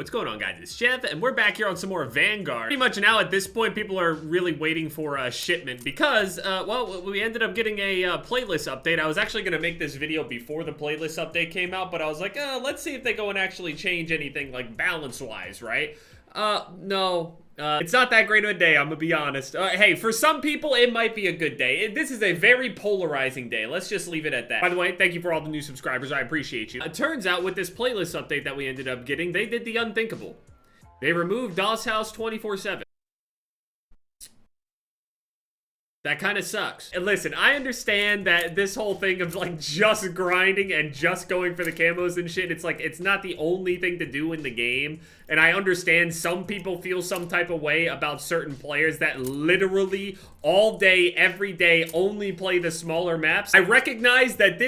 What's going on, guys? It's Chef, and we're back here on some more Vanguard. Pretty much now at this point, people are really waiting for a shipment because, well, we ended up getting a playlist update. I was actually going to make this video before the playlist update came out, but I was like, let's see if they go and actually change anything, like, balance-wise, right? No. It's not that great of a day, I'm gonna be honest. Hey, for some people, it might be a good day. This is a very polarizing day. Let's just leave it at that. By the way, thank you for all the new subscribers. I appreciate you. It turns out with this playlist update that we ended up getting, they did the unthinkable. They removed HAUS 24/7. That kind of sucks. And listen, I understand that this whole thing of like just grinding and just going for the camos and shit, it's like, it's not the only thing to do in the game. And I understand some people feel some type of way about certain players that literally all day, every day, only play the smaller maps. I recognize that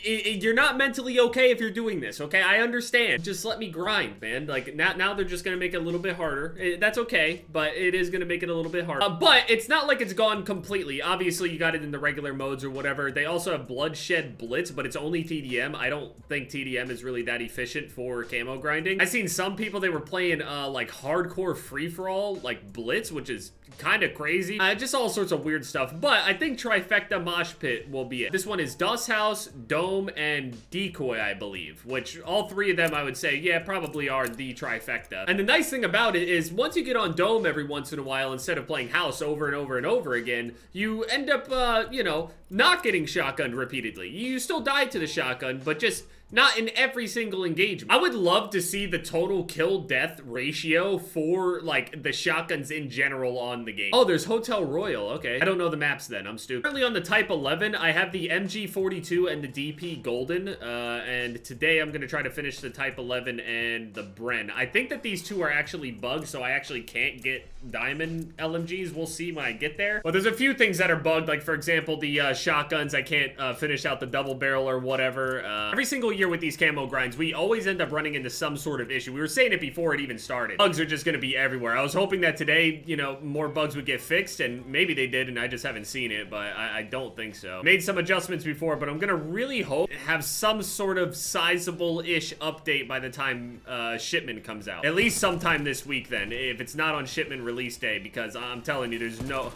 you're not mentally okay if you're doing this, okay? I understand. Just let me grind, man. Like, now they're just gonna make it a little bit harder. That's okay, but it is gonna make it a little bit harder. But it's not like it's gone completely. Obviously, you got it in the regular modes or whatever. They also have Bloodshed Blitz, but it's only TDM. I don't think TDM is really that efficient for camo grinding. I've seen some people, they were playing, like, hardcore free-for-all, like Blitz, which is kind of crazy. Just all sorts of weird stuff, but I think Trifecta Mosh Pit will be it. This one is HAUS, Dome, and Decoy, I believe, which all three of them I would say, yeah, probably are the Trifecta. And the nice thing about it is once you get on Dome every once in a while, instead of playing HAUS over and over and over again, you end up, you know, not getting shotgunned repeatedly. You still die to the shotgun, but just not in every single engagement. I would love to see the total kill-death ratio for, like, the shotguns in general on the game. Oh, there's Hotel Royal. Okay. I don't know the maps then. I'm stupid. Currently on the Type 11, I have the MG42 and the DP Golden, and today I'm gonna try to finish the Type 11 and the Bren. I think that these two are actually bugged, so I actually can't get Diamond LMGs. We'll see when I get there. But there's a few things that are bugged, like, for example, the shotguns. I can't finish out the double barrel or whatever. Every single year with these camo grinds, we always end up running into some sort of issue. We were saying it before it even started. Bugs are just gonna be everywhere. I was hoping that today, you know, more bugs would get fixed, and maybe they did, and I just haven't seen it, but I don't think so. Made some adjustments before, but I'm gonna really hope have some sort of sizable-ish update by the time shipment comes out. At least sometime this week then, if it's not on shipment release day, because I'm telling you, there's no...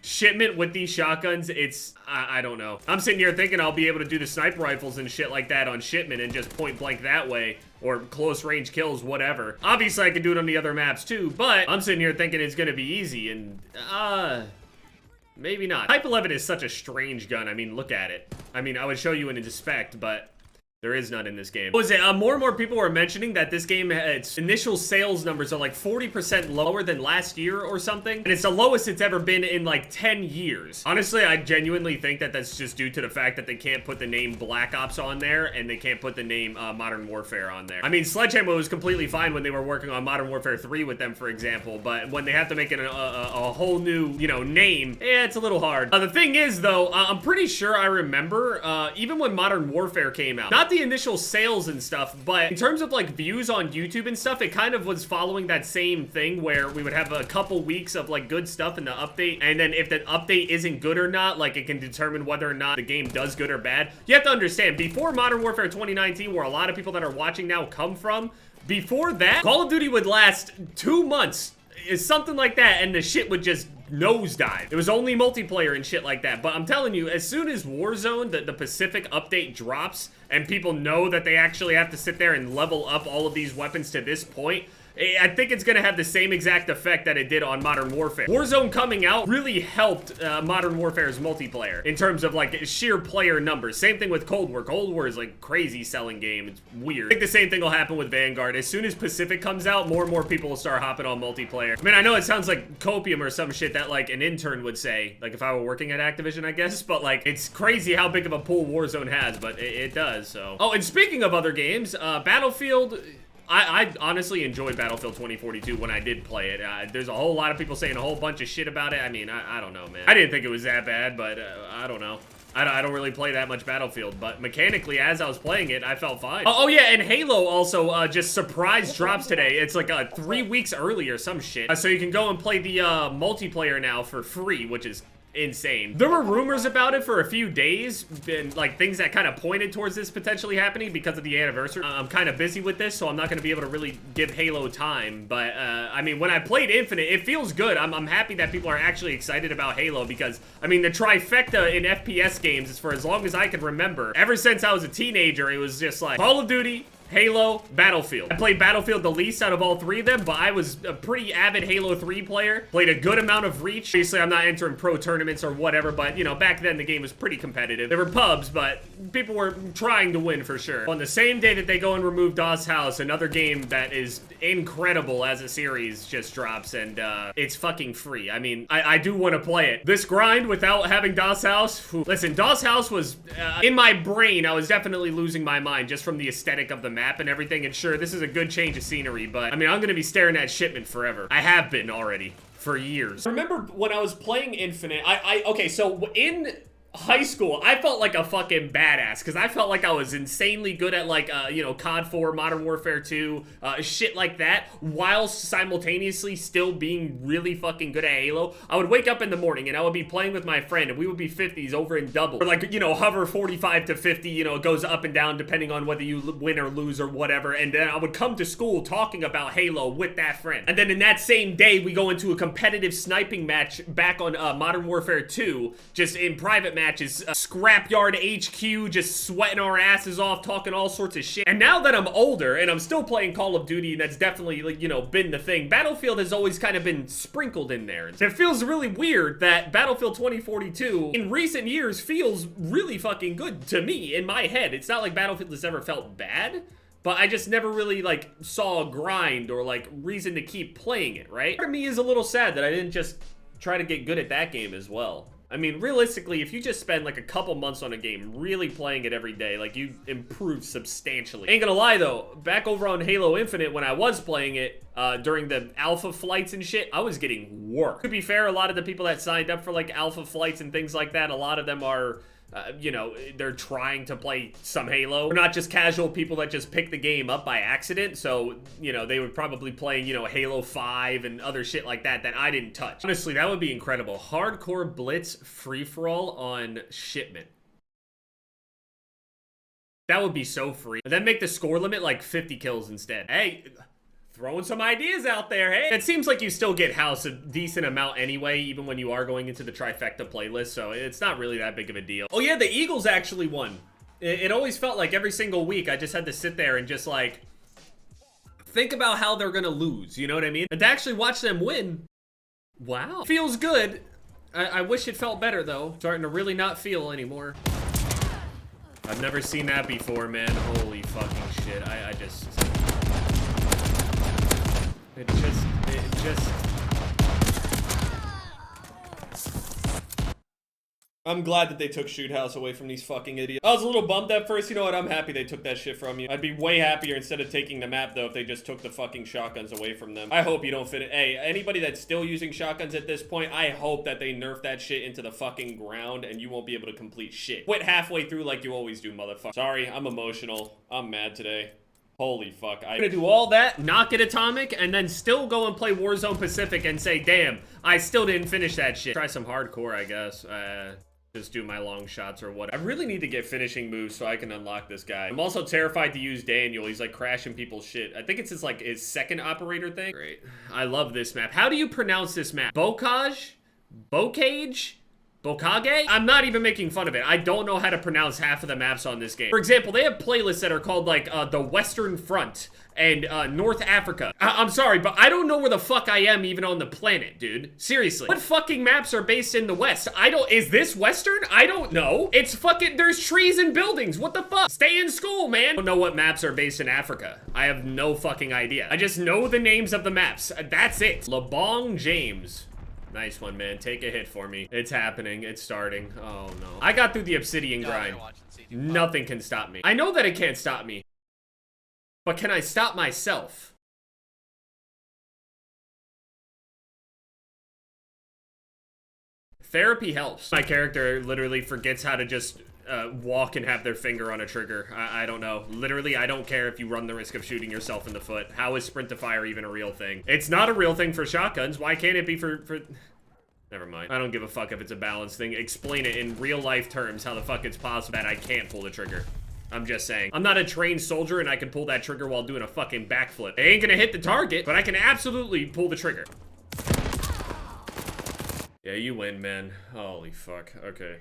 shipment with these shotguns, it's, I don't know. I'm sitting here thinking I'll be able to do the sniper rifles and shit like that on shipment and just point blank that way, or close range kills, whatever. Obviously, I can do it on the other maps too, but I'm sitting here thinking it's gonna be easy, and, maybe not. Type 11 is such a strange gun. I mean, look at it. I mean, I would show you in a spec, but there is none in this game. What was it? More and more people were mentioning that this game, its initial sales numbers are like 40% lower than last year or something. And it's the lowest it's ever been in like 10 years. Honestly, I genuinely think that that's just due to the fact that they can't put the name Black Ops on there and they can't put the name Modern Warfare on there. I mean, Sledgehammer was completely fine when they were working on Modern Warfare 3 with them, for example, but when they have to make it a whole new, you know, name, yeah, it's a little hard. The thing is, though, I'm pretty sure I remember, even when Modern Warfare came out, not the initial sales and stuff, but in terms of like views on YouTube and stuff, it kind of was following that same thing where we would have a couple weeks of like good stuff in the update, and then if the update isn't good or not, like it can determine whether or not the game does good or bad. You have to understand, before Modern Warfare 2019, where a lot of people that are watching now come from, before that, Call of Duty would last 2 months, is something like that, and the shit would just nosedive. It was only multiplayer and shit like that. But I'm telling you, as soon as Warzone, the Pacific update drops, and people know that they actually have to sit there and level up all of these weapons to this point, I think it's gonna have the same exact effect that it did on Modern Warfare. Warzone coming out really helped Modern Warfare's multiplayer in terms of like sheer player numbers. Same thing with Cold War. Cold War is like crazy selling game. It's weird. I think the same thing will happen with Vanguard. As soon as Pacific comes out, more and more people will start hopping on multiplayer. I mean, I know it sounds like copium or some shit that like an intern would say, like if I were working at Activision, I guess, but like it's crazy how big of a pull Warzone has, but it does, so. Oh, and speaking of other games, Battlefield, I honestly enjoyed Battlefield 2042 when I did play it. There's a whole lot of people saying a whole bunch of shit about it. I mean, I don't know, man. I didn't think it was that bad, but I don't know. I don't really play that much Battlefield, but mechanically, as I was playing it, I felt fine. Oh yeah, and Halo also just surprise drops today. It's like 3 weeks early or some shit. So you can go and play the multiplayer now for free, which is insane. There were rumors about it for a few days, and like things that kind of pointed towards this potentially happening because of the anniversary. I'm kind of busy with this, so I'm not going to be able to really give Halo time, but I mean, when I played Infinite, it feels good. I'm happy that people are actually excited about Halo because, I mean, the trifecta in FPS games is for as long as I can remember. Ever since I was a teenager, it was just like Call of Duty, Halo, Battlefield. I played Battlefield the least out of all three of them, but I was a pretty avid Halo 3 player. Played a good amount of Reach. Obviously, I'm not entering pro tournaments or whatever, but, you know, back then the game was pretty competitive. There were pubs, but people were trying to win for sure. On the same day that they go and remove DOS House, another game that is incredible as a series just drops, and it's fucking free. I mean, I do want to play it. This grind without having DOS House, whew. Listen, DOS House was, in my brain, I was definitely losing my mind just from the aesthetic of the map and everything, and sure, this is a good change of scenery, but I mean, I'm gonna be staring at shipment forever. I have been already for years. I remember when I was playing Infinite, okay, so in high school, I felt like a fucking badass because I felt like I was insanely good at like, you know, COD 4, Modern Warfare 2, shit like that, while simultaneously still being really fucking good at Halo. I would wake up in the morning and I would be playing with my friend and we would be 50s over in double. Or like, you know, hover 45 to 50, you know, it goes up and down depending on whether you win or lose or whatever. And then I would come to school talking about Halo with that friend. And then in that same day, we go into a competitive sniping match back on Modern Warfare 2, just in private matches, Scrapyard HQ, just sweating our asses off, talking all sorts of shit. And now that I'm older and I'm still playing Call of Duty, and that's definitely, like, you know, been the thing, Battlefield has always kind of been sprinkled in there. It feels really weird that Battlefield 2042 in recent years feels really fucking good to me in my head. It's not like Battlefield has ever felt bad, but I just never really, like, saw a grind or, like, reason to keep playing it, right? Part of me is a little sad that I didn't just try to get good at that game as well. I mean, realistically, if you just spend like a couple months on a game really playing it every day, like, you improve substantially. Ain't gonna lie though, back over on Halo Infinite when I was playing it, during the alpha flights and shit, I was getting work. To be fair, a lot of the people that signed up for like alpha flights and things like that, a lot of them are, you know, they're trying to play some Halo. They're not just casual people that just pick the game up by accident, so, you know, they would probably play, you know, Halo 5 and other shit like that that I didn't touch. Honestly, that would be incredible. Hardcore Blitz free-for-all on shipment. That would be so free. And then make the score limit like 50 kills instead. Hey, throwing some ideas out there, hey? It seems like you still get House a decent amount anyway, even when you are going into the trifecta playlist, so it's not really that big of a deal. Oh yeah, the Eagles actually won. It always felt like every single week I just had to sit there and just like think about how they're gonna lose, you know what I mean? And to actually watch them win, wow. Feels good. I wish it felt better though. Starting to really not feel anymore. I've never seen that before, man. Holy fucking shit. I just... It just... I'm glad that they took Shoot House away from these fucking idiots. I was a little bummed at first. You know what? I'm happy they took that shit from you. I'd be way happier instead of taking the map, though, if they just took the fucking shotguns away from them. I hope you don't fit it. Hey, anybody that's still using shotguns at this point, I hope that they nerf that shit into the fucking ground and you won't be able to complete shit. Quit halfway through like you always do, motherfucker. Sorry, I'm emotional. I'm mad today. Holy fuck. I'm gonna do all that, not get Atomic, and then still go and play Warzone Pacific and say, damn, I still didn't finish that shit. Try some hardcore, I guess. Just do my long shots or what. I really need to get finishing moves so I can unlock this guy. I'm also terrified to use Daniel. He's like crashing people's shit. I think it's his like his second operator thing. Great. I love this map. How do you pronounce this map? Bocage? Bocage? Bokage? I'm not even making fun of it. I don't know how to pronounce half of the maps on this game. For example, they have playlists that are called like the Western Front and North Africa. I'm sorry, but I don't know where the fuck I am even on the planet, dude. Seriously. What fucking maps are based in the West? Is this Western? I don't know. It's fucking, there's trees and buildings. What the fuck? Stay in school, man. I don't know what maps are based in Africa. I have no fucking idea. I just know the names of the maps. That's it. LeBong James. Nice one, man. Take a hit for me. It's happening. It's starting. Oh, no. I got through the Obsidian grind. Nothing can stop me. I know that it can't stop me. But can I stop myself? Therapy helps. My character literally forgets how to just walk and have their finger on a trigger. I don't know. Literally, I don't care if you run the risk of shooting yourself in the foot. How is sprint to fire even a real thing? It's not a real thing for shotguns. Why can't it be for... Never mind. I don't give a fuck if it's a balance thing. Explain it in real life terms how the fuck it's possible that I can't pull the trigger. I'm just saying. I'm not a trained soldier and I can pull that trigger while doing a fucking backflip. It ain't gonna hit the target, but I can absolutely pull the trigger. Yeah, you win, man. Holy fuck. Okay.